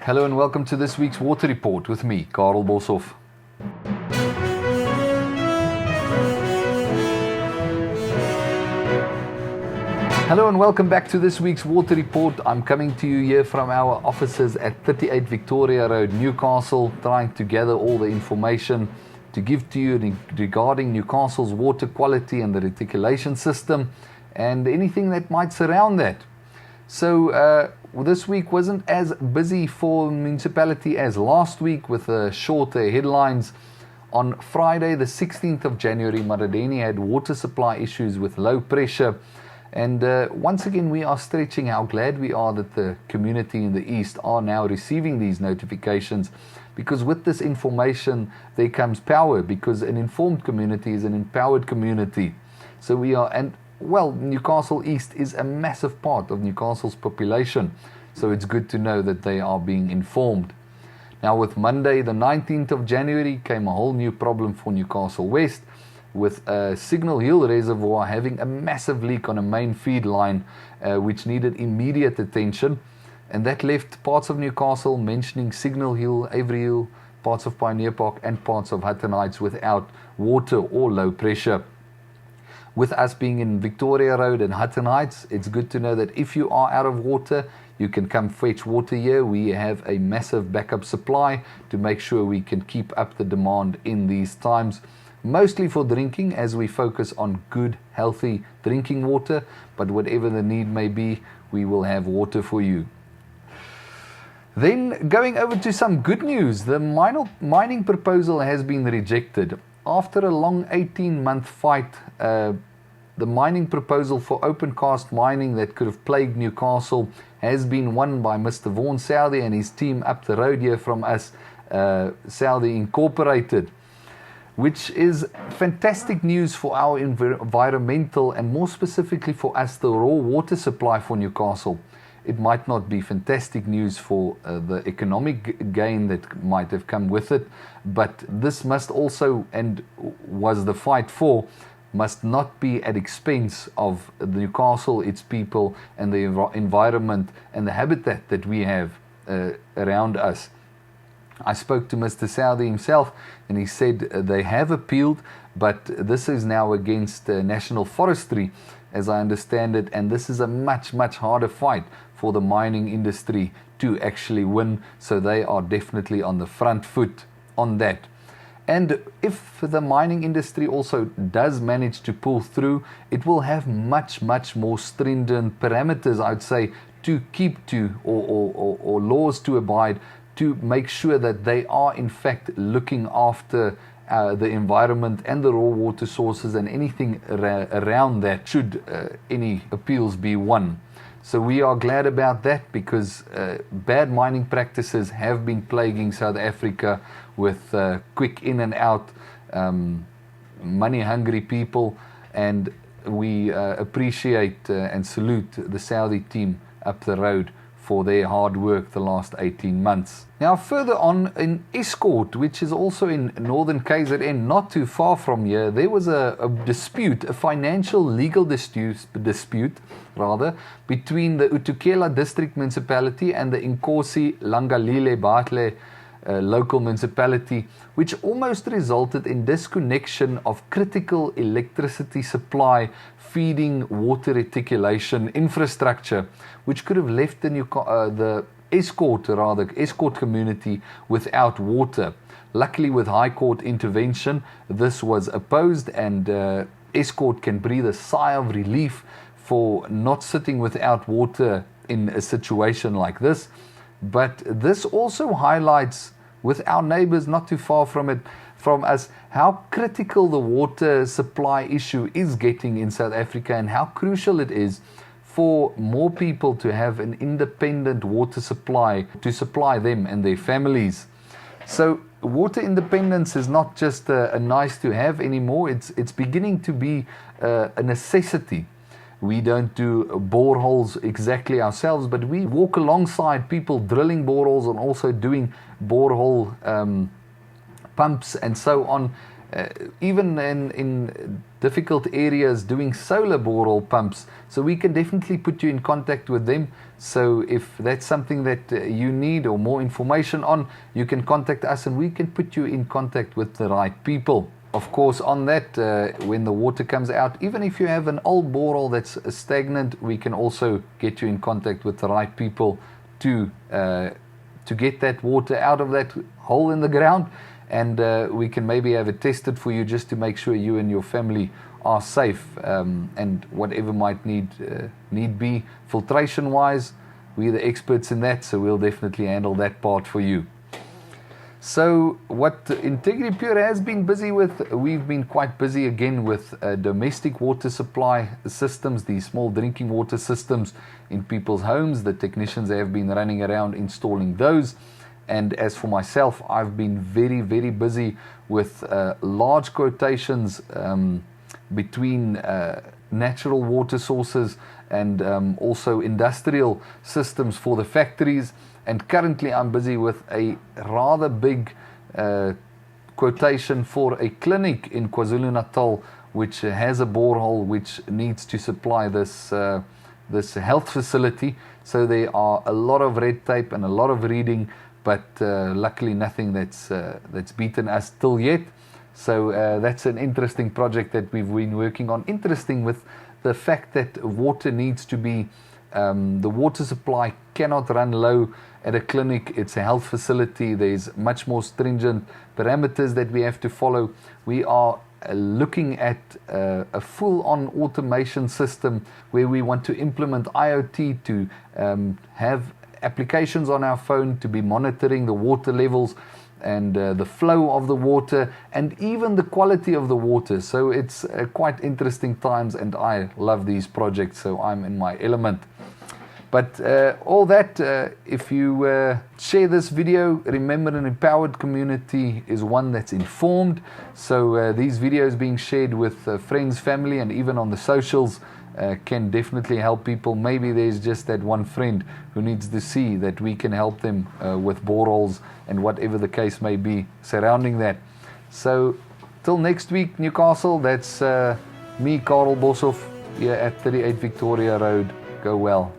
Hello and welcome to this week's Water Report with me, Carel Boshoff. Hello and welcome back to this week's Water Report. I'm coming to you here from our offices at 38 Victoria Road, Newcastle, trying to gather all the information to give to you regarding Newcastle's water quality and the reticulation system and anything that might surround that. So this week wasn't as busy for the municipality as last week with shorter headlines. On Friday, the 16th of January, Maradeni had water supply issues with low pressure. And once again, we are stretching how glad we are that the community in the East are now receiving these notifications, because with this information, there comes power, because an informed community is an empowered community. So we are, and well, Newcastle East is a massive part of Newcastle's population. So it's good to know that they are being informed. Now with Monday, the 19th of January, came a whole new problem for Newcastle West, with Signal Hill Reservoir having a massive leak on a main feed line, which needed immediate attention. And that left parts of Newcastle, mentioning Signal Hill, Avery Hill, parts of Pioneer Park and parts of Hutton Heights without water or low pressure. With us being in Victoria Road and Hutton Heights, it's good to know that if you are out of water, you can come fetch water here. We have a massive backup supply to make sure we can keep up the demand in these times. Mostly for drinking, as we focus on good, healthy drinking water, but whatever the need may be, we will have water for you. Then going over to some good news, the mining proposal has been rejected. After a long 18-month fight, the mining proposal for open cast mining that could have plagued Newcastle has been won by Mr. Vaughan Southey and his team up the road here from us, Southey Incorporated, which is fantastic news for our environmental and more specifically for us, the raw water supply for Newcastle. It might not be fantastic news for the economic gain that might have come with it, but this must also, and was the fight for, must not be at expense of Newcastle, its people, and the environment and the habitat that we have around us. I spoke to Mr. Southey himself, and he said they have appealed, but this is now against National Forestry, as I understand it, and this is a much, much harder fight for the mining industry to actually win, so they are definitely on the front foot on that. And if the mining industry also does manage to pull through, it will have much, much more stringent parameters, I'd say, to keep to, or laws to abide, to make sure that they are in fact looking after the environment and the raw water sources and anything around that, should any appeals be won. So we are glad about that, because bad mining practices have been plaguing South Africa with quick in and out, money-hungry people, and we appreciate and salute the Southey team up the road for their hard work the last 18 months. Now further on in Escort, which is also in northern KZN, not too far from here, there was a dispute, a financial legal dispute between the uThukela District Municipality and the Inkosi Langalile Batle local municipality, which almost resulted in disconnection of critical electricity supply feeding water reticulation infrastructure, which could have left the Escort community without water. Luckily, with High Court intervention, this was opposed, and Escort can breathe a sigh of relief for not sitting without water in a situation like this. But this also highlights, with our neighbours not too far from us, how critical the water supply issue is getting in South Africa, and how crucial it is for more people to have an independent water supply to supply them and their families. So water independence is not just a nice to have anymore, it's beginning to be a necessity. We don't do boreholes exactly ourselves, but we walk alongside people drilling boreholes and also doing borehole pumps and so on. even in difficult areas doing solar borehole pumps. So we can definitely put you in contact with them. So if that's something that you need or more information on, you can contact us and we can put you in contact with the right people. Of course, on that, when the water comes out, even if you have an old borehole that's stagnant, we can also get you in contact with the right people to get that water out of that hole in the ground, and we can maybe have it tested for you just to make sure you and your family are safe, and whatever might need be filtration wise, we're the experts in that, so we'll definitely handle that part for you. So what Integrity Pure has been busy with, we've been quite busy again with domestic water supply systems, these small drinking water systems in people's homes. The technicians have been running around installing those. And as for myself, I've been very, very busy with large quotations between natural water sources and also industrial systems for the factories. And currently I'm busy with a rather big quotation for a clinic in KwaZulu-Natal, which has a borehole which needs to supply this this health facility. So there are a lot of red tape and a lot of reading, but luckily nothing that's beaten us till yet. So that's an interesting project that we've been working on. Interesting with the fact that water needs to be, the water supply cannot run low at a clinic. It's a health facility. There's much more stringent parameters that we have to follow. We are looking at a full-on automation system where we want to implement IoT to have applications on our phone to be monitoring the water levels and the flow of the water and even the quality of the water. So it's quite interesting times, and I love these projects, so I'm in my element. But all that, if you share this video, remember an empowered community is one that's informed. So these videos being shared with friends, family, and even on the socials can definitely help people. Maybe there's just that one friend who needs to see that we can help them with boreholes and whatever the case may be surrounding that. So till next week, Newcastle, that's me, Carel Boshoff, here at 38 Victoria Road. Go well.